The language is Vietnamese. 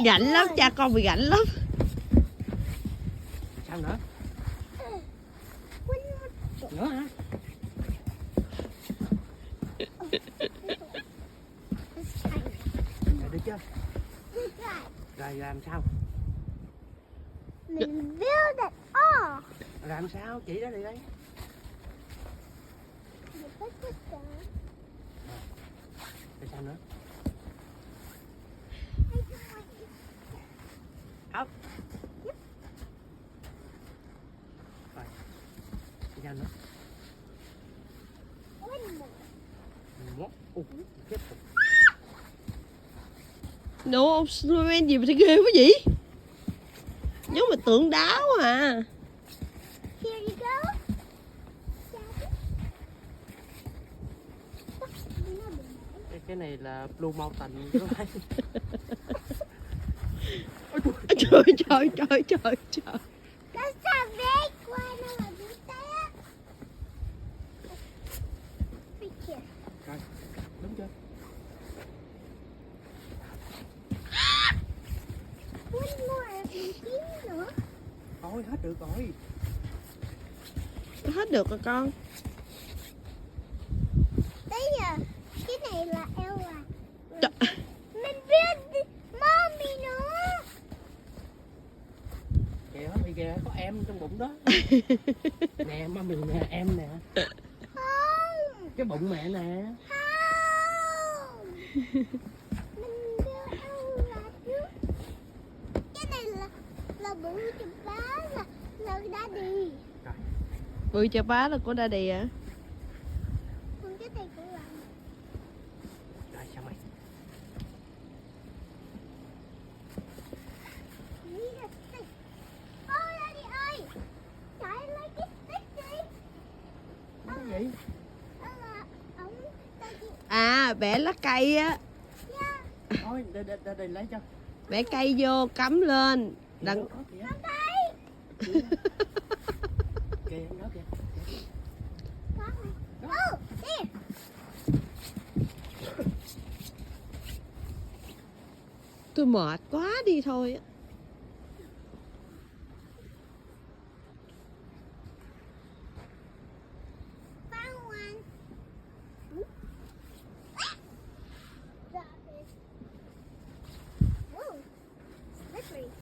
Gạnh lắm, cha con bị gạnh lắm. Sao nữa? Nữa hả? Rồi được chưa? Rồi làm sao? Mình build it all. Làm sao? Chỉ đó đi đây. Rồi sao nữa? Up. Rồi. Sao nữa? Tiếp tục. Đồ ông Snowman gì mà thấy ghê quá vậy? Giống mà tượng đá quá à. Here you go. Cái này là Blue Mountain. Trời trời trời trời trời. That's a big one. Right here. Rồi, đúng chưa? One more. Nữa. Thôi hết được rồi. Hết được rồi con. Đấy giờ cái này là Ella. Trời. Mình biết mommy nữa. Kìa thì kìa có em trong bụng đó. Nè mami nè, em nè. Không. Cái bụng mẹ nè. Không. Mình đưa Ella trước. Cái này là bự cho bá là daddy. Bự chà bá là của daddy à? Còn cái này cũng là. Rồi sao mày? Ôi daddy ơi. Chạy lấy cái stick đi. Cái gì? À, bẻ lá cây á. Thôi để lấy cho. Bẻ cây vô cắm lên. Đằng... Kìa đó kìa. Tôi mệt quá đi thôi á.